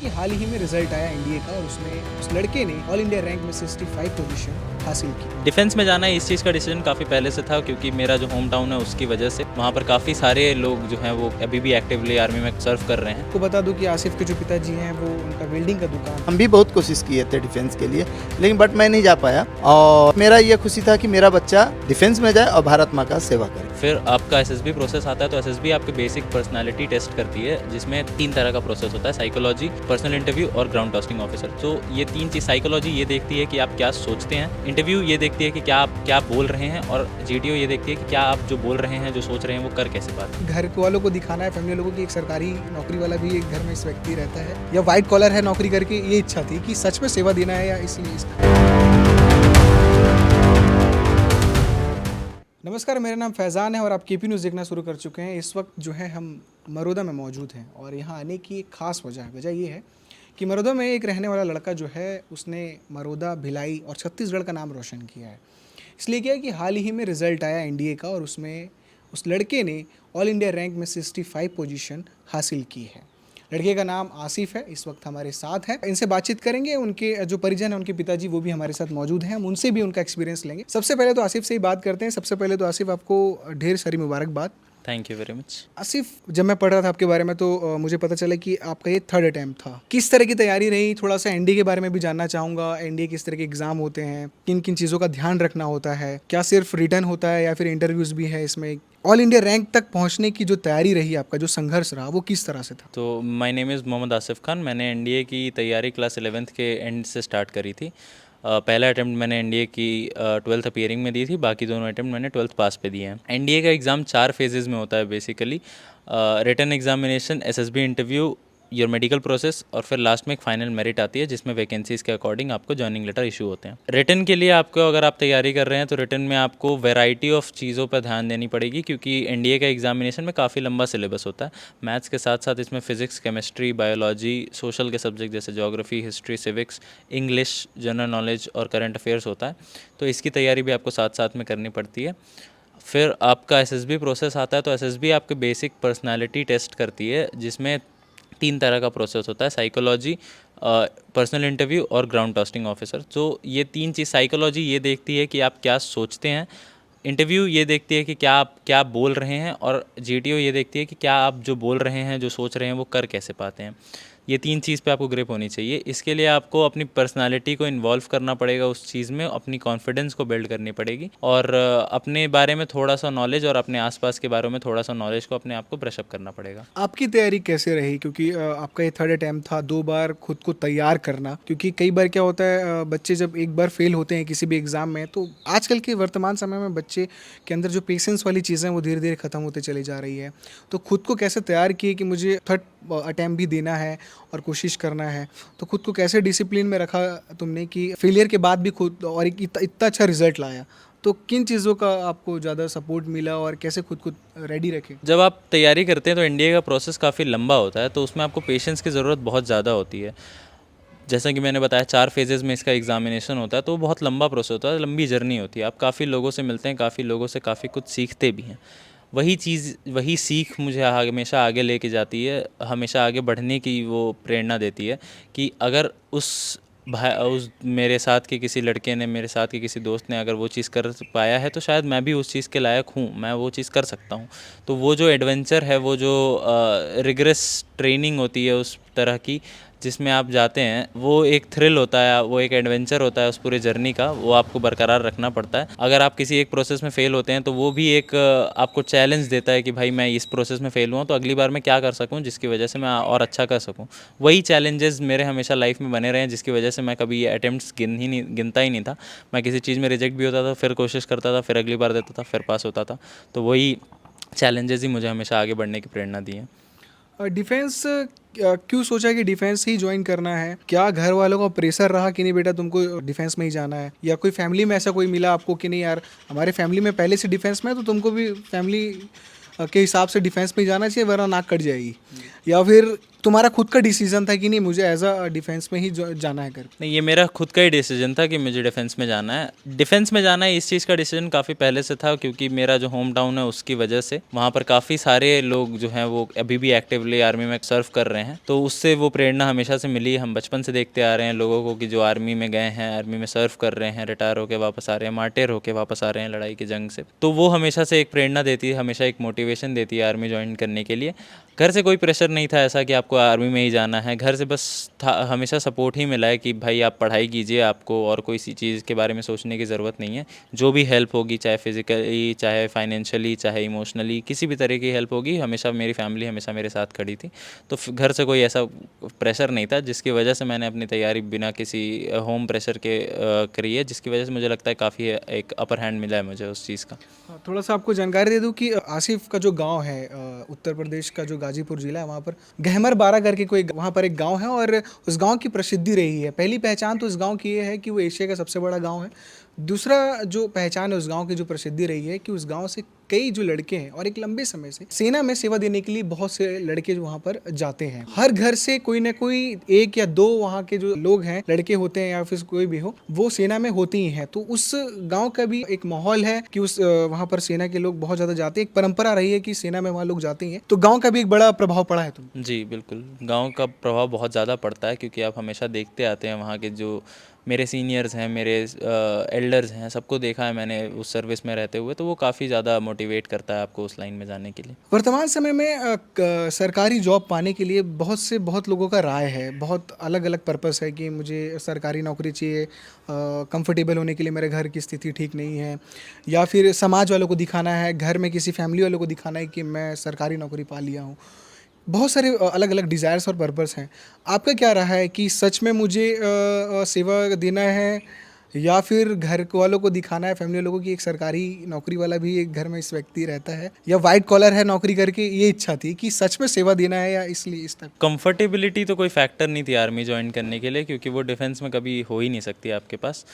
कि हाल ही में रिजल्ट आया एनडीए का और उसमें उस लड़के ने ऑल इंडिया रैंक में 65 पोजीशन हासिल की। डिफेंस में जाना इस चीज़ का डिसीजन काफ़ी पहले से था, क्योंकि मेरा जो होम टाउन है उसकी वजह से वहाँ पर काफ़ी सारे लोग जो हैं वो अभी भी एक्टिवली आर्मी में सर्व कर रहे हैं। आपको बता दूं कि आसिफ के जो पिताजी हैं वो उनका वेल्डिंग का दुकान। हम भी बहुत कोशिश किए थे डिफेंस के लिए, लेकिन बट मैं नहीं जा पाया। और मेरा ये खुशी था कि मेरा बच्चा डिफेंस में जाए और भारत माँ का सेवा करे। फिर आपका एसएसबी प्रोसेस आता है, तो एसएसबी आपके बेसिक पर्सनालिटी टेस्ट करती है, जिसमें 3 तरह का प्रोसेस होता है: साइकोलॉजी, पर्सनल इंटरव्यू और ग्राउंड टास्किंग ऑफिसर। तो ये 3 चीज़, साइकोलॉजी ये देखती है कि आप क्या सोचते हैं, इंटरव्यू ये देखती है कि क्या आप क्या बोल रहे हैं, और जीटीओ ये देखती है कि क्या आप जो बोल रहे हैं, जो सोच रहे हैं, वो कर कैसे पाते हैं। घर वालों को दिखाना है, फैमिली लोगों की एक सरकारी नौकरी वाला भी एक घर में इस व्यक्ति रहता है या व्हाइट कॉलर है नौकरी करके, ये इच्छा थी कि सच में सेवा देना है या इसलिए नमस्कार, मेरा नाम फैज़ान है और आप केपी न्यूज़ देखना शुरू कर चुके हैं। इस वक्त जो है हम मरोदा में मौजूद हैं और यहाँ आने की एक ख़ास वजह ये है कि मरोदा में एक रहने वाला लड़का जो है उसने मरोदा, भिलाई और छत्तीसगढ़ का नाम रोशन किया है। इसलिए क्या है कि हाल ही में रिज़ल्ट आया एनडीए का और उसमें उस लड़के ने ऑल इंडिया रैंक में 65 पोजीशन हासिल की है। लड़के का नाम आसिफ है, इस वक्त हमारे साथ है। इनसे बातचीत करेंगे। उनके जो परिजन हैं, उनके पिताजी, वो भी हमारे साथ मौजूद हैं। हम उनसे भी उनका एक्सपीरियंस लेंगे। सबसे पहले तो आसिफ से ही बात करते हैं। सबसे पहले तो आसिफ, आपको ढेर सारी मुबारकबाद। Thank you very much. Asif, जब मैं पढ़ रहा था आपके बारे में तो मुझे पता चला कि आपका ये 3rd अटैम्प्ट था। किस तरह की तैयारी रही? थोड़ा सा एनडीए के बारे में भी जानना चाहूँगा। एनडीए किस तरह के एग्जाम होते हैं, किन किन चीज़ों का ध्यान रखना होता है, क्या सिर्फ रिटर्न होता है या फिर इंटरव्यूज़ भी है इसमें? ऑल इंडिया रैंक तक पहुंचने की जो तैयारी रही, आपका जो संघर्ष रहा, वो किस तरह से था? तो my name is Mohammad Asif Khan. मैंने एनडीए की तैयारी क्लास 11th के एंड से स्टार्ट करी थी। पहला अटैम्प्ट मैंने एनडीए की 12th अपीयरिंग में दी थी, बाकी दोनों अटैम्प्ट मैंने 12th पास पे दिए हैं। एनडीए का एग्ज़ाम 4 फेजेज़ में होता है basically: written examination, SSB interview, your medical process, और फिर लास्ट में एक फाइनल मेरिट आती है जिसमें वैकेंसीज़ के अकॉर्डिंग आपको जॉइनिंग लेटर इशू होते हैं। रिटन के लिए आपको, अगर आप तैयारी कर रहे हैं तो रिटन में आपको वैरायटी ऑफ चीज़ों पर ध्यान देनी पड़ेगी, क्योंकि एनडीए का एग्जामिनेशन में काफ़ी लंबा सिलेबस होता है। मैथ्स के साथ साथ इसमें फिजिक्स, केमिस्ट्री, बायोलॉजी, सोशल के सब्जेक्ट जैसे geography, history, civics, English, general knowledge और करंट अफेयर्स होता है। तो इसकी तैयारी भी आपको साथ साथ में करनी पड़ती है। फिर आपका एसएसबी प्रोसेस आता है, तो एसएसबी आपके बेसिक पर्सनालिटी टेस्ट करती है, जिसमें 3 तरह का प्रोसेस होता है: साइकोलॉजी, पर्सनल इंटरव्यू और ग्राउंड टास्किंग ऑफिसर। तो ये 3 चीज़, साइकोलॉजी ये देखती है कि आप क्या सोचते हैं, इंटरव्यू ये देखती है कि क्या आप क्या बोल रहे हैं, और जीटीओ ये देखती है कि क्या आप जो बोल रहे हैं, जो सोच रहे हैं, वो कर कैसे पाते हैं। ये 3 चीज़ पे आपको ग्रिप होनी चाहिए। इसके लिए आपको अपनी पर्सनालिटी को इन्वॉल्व करना पड़ेगा उस चीज़ में, अपनी कॉन्फिडेंस को बिल्ड करनी पड़ेगी, और अपने बारे में थोड़ा सा नॉलेज और अपने आसपास के बारे में थोड़ा सा नॉलेज को अपने आप को ब्रशअप करना पड़ेगा। आपकी तैयारी कैसे रही? क्योंकि आपका ये 3rd अटैम्प्ट था, 2 बार खुद को तैयार करना, क्योंकि कई बार क्या होता है, बच्चे जब एक बार फेल होते हैं किसी भी एग्ज़ाम में, तो आजकल के वर्तमान समय में बच्चे के अंदर जो पेशेंस वाली चीज़ें हैं वो धीरे धीरे ख़त्म होते चली जा रही है। तो खुद को कैसे तैयार किए कि मुझे 3rd अटैम्प्ट भी देना है और कोशिश करना है? तो खुद को कैसे डिसिप्लिन में रखा तुमने कि फेलियर के बाद भी खुद, और एक इतना अच्छा रिजल्ट लाया? तो किन चीज़ों का आपको ज़्यादा सपोर्ट मिला और कैसे खुद को रेडी रखें? जब आप तैयारी करते हैं तो एनडीए का प्रोसेस काफ़ी लंबा होता है, तो उसमें आपको पेशेंस की ज़रूरत बहुत ज़्यादा होती है। जैसा कि मैंने बताया, 4 फेजेज़ में इसका एग्जामिनेशन होता है, तो बहुत लंबा प्रोसेस होता है, लंबी जर्नी होती है। आप काफ़ी लोगों से मिलते हैं, काफ़ी लोगों से काफ़ी कुछ सीखते भी हैं। वही चीज़, वही सीख मुझे हमेशा आगे लेके जाती है, हमेशा आगे बढ़ने की वो प्रेरणा देती है कि अगर उस मेरे साथ के किसी लड़के ने, मेरे साथ के किसी दोस्त ने अगर वो चीज़ कर पाया है, तो शायद मैं भी उस चीज़ के लायक हूँ, मैं वो चीज़ कर सकता हूँ। तो वो जो एडवेंचर है, वो जो रिग्रेस ट्रेनिंग होती है उस तरह की, जिसमें आप जाते हैं, वो एक थ्रिल होता है, वो एक एडवेंचर होता है उस पूरी जर्नी का, वो आपको बरकरार रखना पड़ता है। अगर आप किसी एक प्रोसेस में फ़ेल होते हैं तो वो भी एक आपको चैलेंज देता है कि भाई मैं इस प्रोसेस में फ़ेल हुआ, तो अगली बार मैं क्या कर सकूं जिसकी वजह से मैं और अच्छा कर सकूं। वही चैलेंजेस मेरे हमेशा लाइफ में बने रहे हैं, जिसकी वजह से मैं कभी ये अटैम्प्ट्स गिनता ही नहीं था। मैं किसी चीज़ में रिजेक्ट भी होता था, फिर कोशिश करता था, फिर अगली बार देता था, फिर पास होता था। तो वही चैलेंजेस ही मुझे हमेशा आगे बढ़ने की प्रेरणा दी है। डिफेंस क्यों सोचा कि डिफेंस ही ज्वाइन करना है? क्या घर वालों का प्रेशर रहा कि नहीं बेटा तुमको डिफेंस में ही जाना है, या कोई फैमिली में ऐसा कोई मिला आपको कि नहीं यार हमारे फैमिली में पहले से डिफेंस में है, तो तुमको भी फैमिली के हिसाब से डिफेंस में ही जाना चाहिए वरना नाक कट जाएगी? या फिर तुम्हारा खुद का डिसीजन था कि नहीं मुझे एज अ डिफेंस में ही जाना है कर? नहीं, ये मेरा खुद का ही डिसीजन था कि मुझे डिफेंस में जाना है। डिफेंस में जाना है इस चीज़ का डिसीजन काफ़ी पहले से था, क्योंकि मेरा जो होम टाउन है उसकी वजह से वहाँ पर काफ़ी सारे लोग जो हैं वो अभी भी एक्टिवली आर्मी में सर्व कर रहे हैं, तो उससे वो प्रेरणा हमेशा से मिली। हम बचपन से देखते आ रहे हैं लोगों को कि जो आर्मी में गए हैं, आर्मी में सर्व कर रहे हैं, रिटायर होकर वापस आ रहे हैं, मार्टेर होकर वापस आ रहे हैं लड़ाई की जंग से, तो वो हमेशा से एक प्रेरणा देती है, हमेशा एक मोटिवेशन देती है आर्मी ज्वाइन करने के लिए। घर से कोई प्रेशर नहीं था ऐसा कि आपको आर्मी में ही जाना है, घर से बस था हमेशा सपोर्ट ही मिला है कि भाई आप पढ़ाई कीजिए, आपको और कोई सी चीज़ के बारे में सोचने की ज़रूरत नहीं है, जो भी हेल्प होगी चाहे फिज़िकली, चाहे फाइनेंशियली, चाहे इमोशनली, किसी भी तरह की हेल्प होगी, हमेशा मेरी फैमिली हमेशा मेरे साथ खड़ी थी। तो घर से कोई ऐसा प्रेशर नहीं था, जिसकी वजह से मैंने अपनी तैयारी बिना किसी होम प्रेशर के करी है, जिसकी वजह से मुझे लगता है काफ़ी एक अपर हैंड मिला है मुझे उस चीज़ का। थोड़ा सा आपको जानकारी दे दूं कि आसिफ का जो गांव है उत्तर प्रदेश का जो गाजीपुर जिला है, वहाँ पर गहमर बारा करके कोई वहाँ पर एक गांव है और उस गांव की प्रसिद्धि रही है। पहली पहचान तो उस गांव की ये है कि वो एशिया का सबसे बड़ा गांव है। दूसरा जो पहचान है उस गांव की, जो प्रसिद्धि रही है कि उस गांव से कई जो लड़के हैं और एक लंबे समय से सेना में सेवा देने के लिए बहुत से लड़के जो वहाँ पर जाते हैं। हर घर से कोई ना कोई एक या दो वहाँ के जो लोग हैं, लड़के होते हैं या फिर कोई भी हो, वो सेना में होते ही हैं। तो उस गांव का भी एक माहौल है कि उस वहाँ पर सेना के लोग बहुत ज़्यादा जाते हैं। एक परंपरा रही है कि सेना में वहाँ लोग जाते हैं, तो गाँव का भी एक बड़ा प्रभाव पड़ा है। तुम जी बिल्कुल, गांव का प्रभाव बहुत ज़्यादा पड़ता है, क्योंकि आप हमेशा देखते आते हैं वहाँ के जो मेरे सीनियर्स हैं, मेरे एल्डर्स हैं, सबको देखा है मैंने उस सर्विस में रहते हुए, तो वो काफ़ी ज़्यादा मोटिवेट करता है आपको उस लाइन में जाने के लिए। वर्तमान समय में सरकारी जॉब पाने के लिए बहुत लोगों का राय है, बहुत अलग अलग पर्पस है कि मुझे सरकारी नौकरी चाहिए, कंफर्टेबल होने के लिए मेरे घर की स्थिति ठीक नहीं है, या फिर समाज वालों को दिखाना है, घर में किसी फैमिली वालों को दिखाना है कि मैं सरकारी नौकरी पा लिया हूँ। बहुत सारे अलग अलग डिज़ायर्स और पर्पस हैं। आपका क्या रहा है कि सच में मुझे सेवा देना है, या फिर घर वालों को दिखाना है, फैमिली वालों को, कि एक सरकारी नौकरी वाला भी एक घर में इस व्यक्ति रहता है, या वाइट कॉलर है नौकरी करके, ये इच्छा थी कि सच में सेवा देना है, या इसलिए इस तक? कंफर्टेबिलिटी तो कोई फैक्टर नहीं थी आर्मी ज्वाइन करने के लिए, क्योंकि वो डिफेंस में कभी हो ही नहीं सकती आपके पास।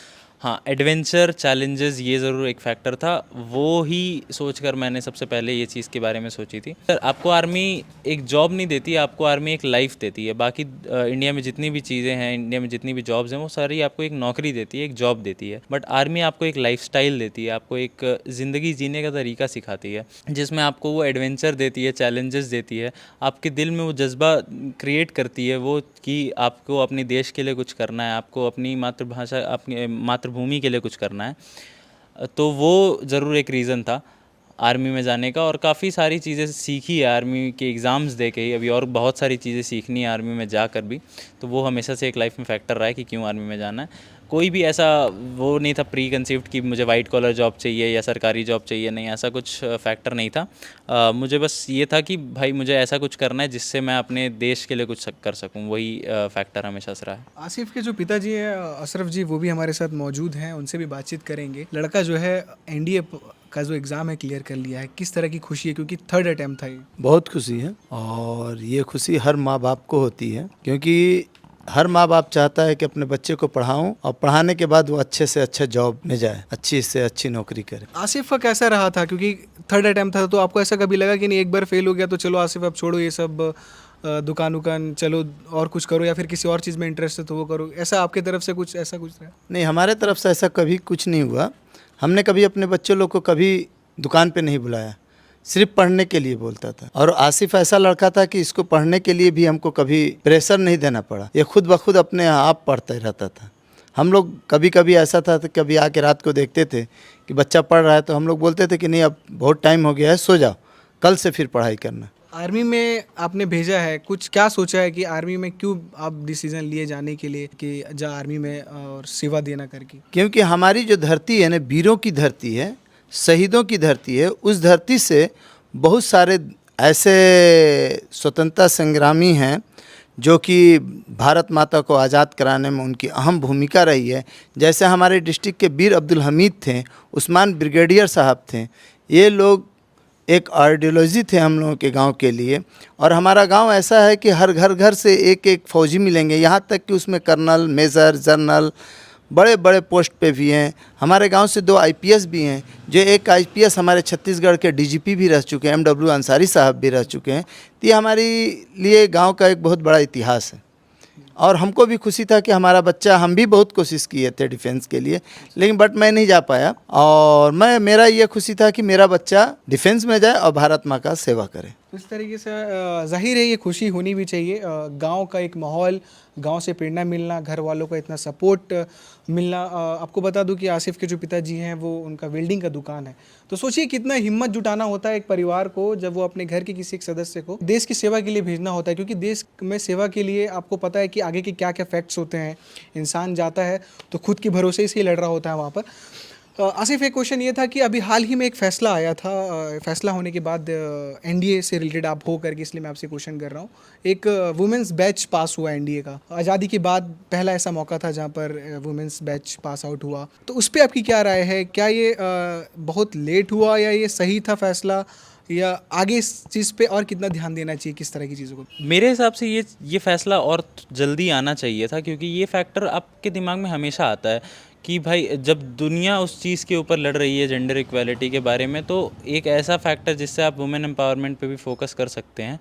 हाँ, एडवेंचर, चैलेंजेस, ये ज़रूर एक फैक्टर था। वो ही सोचकर मैंने सबसे पहले ये चीज़ के बारे में सोची थी। सर, आपको आर्मी एक जॉब नहीं देती, आपको आर्मी एक लाइफ देती है। बाकी इंडिया में जितनी भी चीज़ें हैं, इंडिया में जितनी भी जॉब्स हैं, वो सारी आपको एक नौकरी देती है, एक जॉब देती है। बट आर्मी आपको एक लाइफस्टाइल देती है, आपको एक ज़िंदगी जीने का तरीका सिखाती है, जिसमें आपको वो एडवेंचर देती है, चैलेंजेस देती है, आपके दिल में वो जज्बा क्रिएट करती है वो कि आपको अपने देश के लिए कुछ करना है, आपको अपनी मातृभाषा, अपनी मातृभूमि के लिए कुछ करना है। तो वो ज़रूर एक रीज़न था आर्मी में जाने का। और काफ़ी सारी चीज़ें सीखी है आर्मी के एग्ज़ाम्स दे के ही, अभी और बहुत सारी चीज़ें सीखनी है आर्मी में जाकर भी। तो वो हमेशा से एक लाइफ में फैक्टर रहा है कि क्यों आर्मी में जाना है। कोई भी ऐसा वो नहीं था प्री कंसीव्ड कि मुझे वाइट कॉलर जॉब चाहिए या सरकारी जॉब चाहिए, नहीं, ऐसा कुछ फैक्टर नहीं था। मुझे बस ये था कि भाई मुझे ऐसा कुछ करना है जिससे मैं अपने देश के लिए कुछ कर सकूं, वही फैक्टर हमेशा से रहा है। आसिफ के जो पिताजी हैं अशरफ जी, वो भी हमारे साथ मौजूद हैं, उनसे भी बातचीत करेंगे। लड़का जो है एनडीए का जो एग्ज़ाम है क्लियर कर लिया है, किस तरह की खुशी है, क्योंकि 3rd अटैम्प्ट था ये? बहुत खुशी है, और ये खुशी हर माँ बाप को होती है, क्योंकि हर माँ बाप चाहता है कि अपने बच्चे को पढ़ाऊं और पढ़ाने के बाद वो अच्छे से अच्छा जॉब में जाए, अच्छी से अच्छी नौकरी करे। आसिफ का कैसा रहा था, क्योंकि 3rd अटैम्प्ट था, तो आपको ऐसा कभी लगा कि नहीं एक बार फेल हो गया तो चलो आसिफ अब छोड़ो ये सब, दुकान उकान चलो और कुछ करो, या फिर किसी और चीज़ में इंटरेस्ट है तो वो करो, ऐसा आपके तरफ से कुछ ऐसा कुछ था? नहीं, हमारे तरफ से ऐसा कभी कुछ नहीं हुआ। हमने कभी अपने बच्चों लोग को कभी दुकान पे नहीं बुलाया, सिर्फ पढ़ने के लिए बोलता था। और आसिफ ऐसा लड़का था कि इसको पढ़ने के लिए भी हमको कभी प्रेशर नहीं देना पड़ा, ये खुद ब खुद अपने आप पढ़ता रहता था। हम लोग कभी कभी ऐसा था तो कभी आके रात को देखते थे कि बच्चा पढ़ रहा है, तो हम लोग बोलते थे कि नहीं अब बहुत टाइम हो गया है, सो जाओ, कल से फिर पढ़ाई करना। आर्मी में आपने भेजा है, कुछ क्या सोचा है कि आर्मी में क्यों आप डिसीजन लिए जाने के लिए कि जा आर्मी में और सेवा देना करके? क्योंकि हमारी जो धरती है ना, वीरों की धरती है, शहीदों की धरती है। उस धरती से बहुत सारे ऐसे स्वतंत्रता संग्रामी हैं जो कि भारत माता को आज़ाद कराने में उनकी अहम भूमिका रही है। जैसे हमारे डिस्ट्रिक्ट के वीर अब्दुल हमीद थे, उस्मान ब्रिगेडियर साहब थे, ये लोग एक आइडियोलॉजी थे हम लोगों के गांव के लिए। और हमारा गांव ऐसा है कि हर घर घर से एक एक फ़ौजी मिलेंगे, यहाँ तक कि उसमें कर्नल, मेजर, जनरल, बड़े बड़े पोस्ट पे भी हैं। हमारे गांव से 2 आईपीएस भी हैं, जो एक आईपीएस हमारे छत्तीसगढ़ के डीजीपी भी रह चुके हैं, एमडब्ल्यू अंसारी साहब भी रह चुके हैं। तो ये हमारी लिए गांव का एक बहुत बड़ा इतिहास है। और हमको भी खुशी था कि हमारा बच्चा, हम भी बहुत कोशिश किए थे डिफेंस के लिए, लेकिन बट मैं नहीं जा पाया। और मेरा ये खुशी था कि मेरा बच्चा डिफेंस में जाए और भारत माँ का सेवा करे। इस तरीके से ज़ाहिर है ये खुशी होनी भी चाहिए। गांव का एक माहौल, गांव से प्रेरणा मिलना, घर वालों का इतना सपोर्ट मिलना। आपको बता दूं कि आसिफ के जो पिताजी हैं वो, उनका वेल्डिंग का दुकान है। तो सोचिए कितना हिम्मत जुटाना होता है एक परिवार को जब वो अपने घर के किसी एक सदस्य को देश की सेवा के लिए भेजना होता है, क्योंकि देश में सेवा के लिए आपको पता है कि आगे के क्या क्या फैक्ट्स होते हैं। इंसान जाता है तो खुद के भरोसे से ही लड़ रहा होता है वहाँ पर। आसिफ, एक क्वेश्चन ये था कि अभी हाल ही में एक फ़ैसला आया था, फ़ैसला होने के बाद एनडीए से रिलेटेड आप हो करके, इसलिए मैं आपसे क्वेश्चन कर रहा हूँ। एक वुमेंस बैच पास हुआ एनडीए का, आज़ादी के बाद पहला ऐसा मौका था जहाँ पर वुमेंस बैच पास आउट हुआ। तो उस पर आपकी क्या राय है? क्या ये बहुत लेट हुआ या ये सही था फ़ैसला, या आगे इस चीज़ पे और कितना ध्यान देना चाहिए, किस तरह की चीज़ों को? मेरे हिसाब से ये फ़ैसला और जल्दी आना चाहिए था, क्योंकि ये फैक्टर आपके दिमाग में हमेशा आता है कि भाई जब दुनिया उस चीज़ के ऊपर लड़ रही है, जेंडर इक्वालिटी के बारे में, तो एक ऐसा फैक्टर जिससे आप वुमेन एम्पावरमेंट पे भी फोकस कर सकते हैं,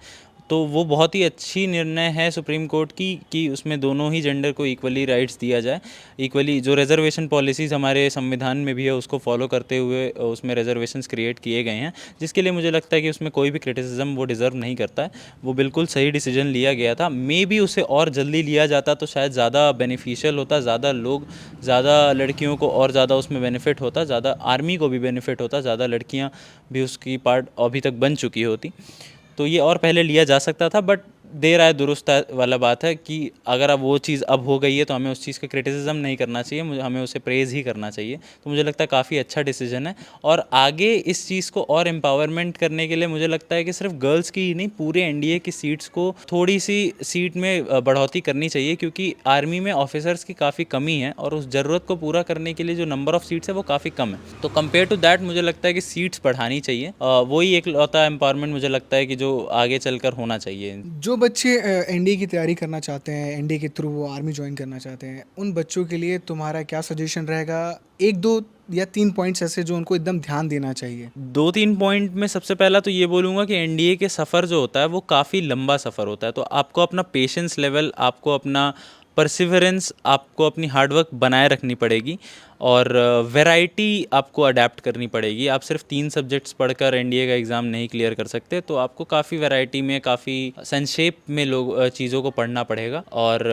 तो वो बहुत ही अच्छी निर्णय है सुप्रीम कोर्ट की कि उसमें दोनों ही जेंडर को इक्वली राइट्स दिया जाए। इक्वली जो रिजर्वेशन पॉलिसीज़ हमारे संविधान में भी है उसको फॉलो करते हुए उसमें रिजर्वेशंस क्रिएट किए गए हैं, जिसके लिए मुझे लगता है कि उसमें कोई भी क्रिटिसिज्म वो डिज़र्व नहीं करता है। वो बिल्कुल सही डिसीजन लिया गया था। मे बी उसे और जल्दी लिया जाता तो शायद ज़्यादा बेनिफिशियल होता, ज़्यादा लोग, ज़्यादा लड़कियों को और ज़्यादा उसमें बेनिफिट होता, ज़्यादा आर्मी को भी बेनिफिट होता, ज़्यादा लड़कियाँ भी उसकी पार्ट अभी तक बन चुकी होती। तो ये और पहले लिया जा सकता था, बट देर आए दुरुस्त आए वाला बात है कि अगर अब वो चीज़ अब हो गई है तो हमें उस चीज़ का क्रिटिसिज्म नहीं करना चाहिए, हमें उसे प्रेज़ ही करना चाहिए। तो मुझे लगता है काफ़ी अच्छा डिसीजन है। और आगे इस चीज़ को और एम्पावरमेंट करने के लिए मुझे लगता है कि सिर्फ गर्ल्स की ही नहीं, पूरे एनडीए की सीट्स को थोड़ी सी सीट में बढ़ोतरी करनी चाहिए, क्योंकि आर्मी में ऑफिसर्स की काफ़ी कमी है और उस ज़रूरत को पूरा करने के लिए जो नंबर ऑफ़ सीट्स है वो काफ़ी कम है। तो कंपेयर टू दैट मुझे लगता है कि सीट्स बढ़ानी चाहिए। वही एक लौता एम्पावरमेंट मुझे लगता है कि जो आगे चलकर होना चाहिए। जो बच्चे एनडीए की तैयारी करना चाहते हैं, एनडीए के थ्रू वो आर्मी ज्वाइन करना चाहते हैं, उन बच्चों के लिए तुम्हारा क्या सजेशन रहेगा? 1, 2 या 3 पॉइंट्स ऐसे जो उनको एकदम ध्यान देना चाहिए। 2-3 पॉइंट में सबसे पहला तो ये बोलूँगा कि एनडीए के सफ़र जो होता है वो काफ़ी लंबा सफ़र होता है, तो आपको अपना पेशेंस लेवल, आपको अपना परसिवरेंस, आपको अपनी हार्डवर्क बनाए रखनी पड़ेगी और वैरायटी आपको अडेप्ट करनी पड़ेगी। आप सिर्फ 3 सब्जेक्ट्स पढ़कर एनडीए का एग्ज़ाम नहीं क्लियर कर सकते, तो आपको काफ़ी वैरायटी में, काफ़ी संक्षेप में चीज़ों को पढ़ना पड़ेगा। और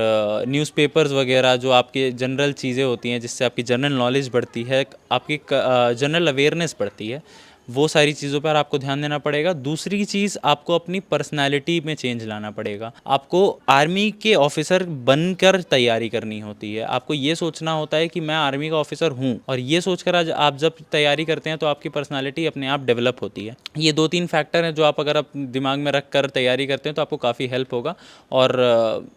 न्यूज़पेपर्स वगैरह जो आपके जनरल चीज़ें होती हैं जिससे आपकी जनरल नॉलेज बढ़ती है, आपकी जनरल अवेयरनेस बढ़ती है, वो सारी चीज़ों पर आपको ध्यान देना पड़ेगा। दूसरी चीज़, आपको अपनी पर्सनालिटी में चेंज लाना पड़ेगा। आपको आर्मी के ऑफिसर बनकर तैयारी करनी होती है। आपको ये सोचना होता है कि मैं आर्मी का ऑफिसर हूँ, और ये सोचकर आज आप जब तैयारी करते हैं तो आपकी पर्सनालिटी अपने आप डेवलप होती है। ये 2-3 फैक्टर हैं जो आप अगर आप दिमाग में रख कर तैयारी करते हैं तो आपको काफ़ी हेल्प होगा। और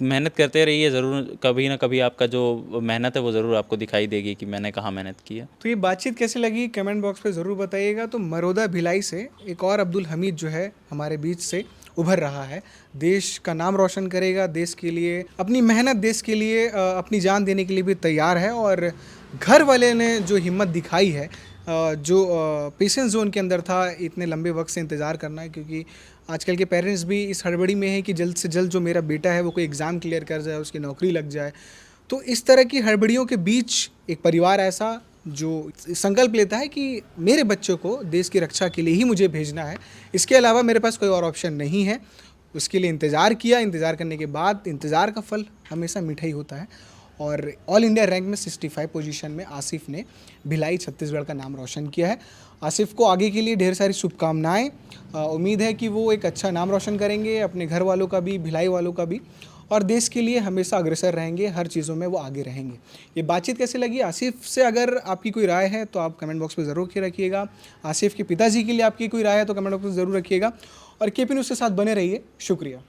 मेहनत करते रहिए, ज़रूर कभी ना कभी आपका जो मेहनत है वो ज़रूर आपको दिखाई देगी कि मैंने कहाँ मेहनत की है। तो ये बातचीत कैसी लगी कमेंट बॉक्स पे ज़रूर बताइएगा। तो मरोदा भिलाई से एक और अब्दुल हमीद जो है हमारे बीच से उभर रहा है, देश का नाम रोशन करेगा, देश के लिए अपनी मेहनत, देश के लिए अपनी जान देने के लिए भी तैयार है। और घर वाले ने जो हिम्मत दिखाई है, जो पेशेंस जो उनके अंदर था इतने लंबे वक्त से इंतज़ार करना है, क्योंकि आजकल के पेरेंट्स भी इस हड़बड़ी में हैं कि जल्द से जल्द जो मेरा बेटा है वो कोई एग्ज़ाम क्लियर कर जाए, उसकी नौकरी लग जाए। तो इस तरह की हड़बड़ियों के बीच एक परिवार ऐसा जो संकल्प लेता है कि मेरे बच्चों को देश की रक्षा के लिए ही मुझे भेजना है, इसके अलावा मेरे पास कोई और ऑप्शन नहीं है, उसके लिए इंतज़ार किया। इंतज़ार करने के बाद इंतज़ार का फल हमेशा मीठा ही होता है। और ऑल इंडिया रैंक में 65 पोजीशन में आसिफ ने भिलाई छत्तीसगढ़ का नाम रोशन किया है। आसिफ को आगे के लिए ढेर सारी शुभकामनाएं। उम्मीद है कि वो एक अच्छा नाम रोशन करेंगे, अपने घर वालों का भी, भिलाई वालों का भी, और देश के लिए हमेशा अग्रसर रहेंगे, हर चीज़ों में वो आगे रहेंगे। ये बातचीत कैसे लगी आसिफ से? अगर आपकी कोई राय है तो आप कमेंट बॉक्स में ज़रूर रखिएगा। आसिफ के पिताजी के लिए आपकी कोई राय है तो कमेंट बॉक्स में ज़रूर रखिएगा। और केपी न्यूज़ के साथ बने रहिए। शुक्रिया।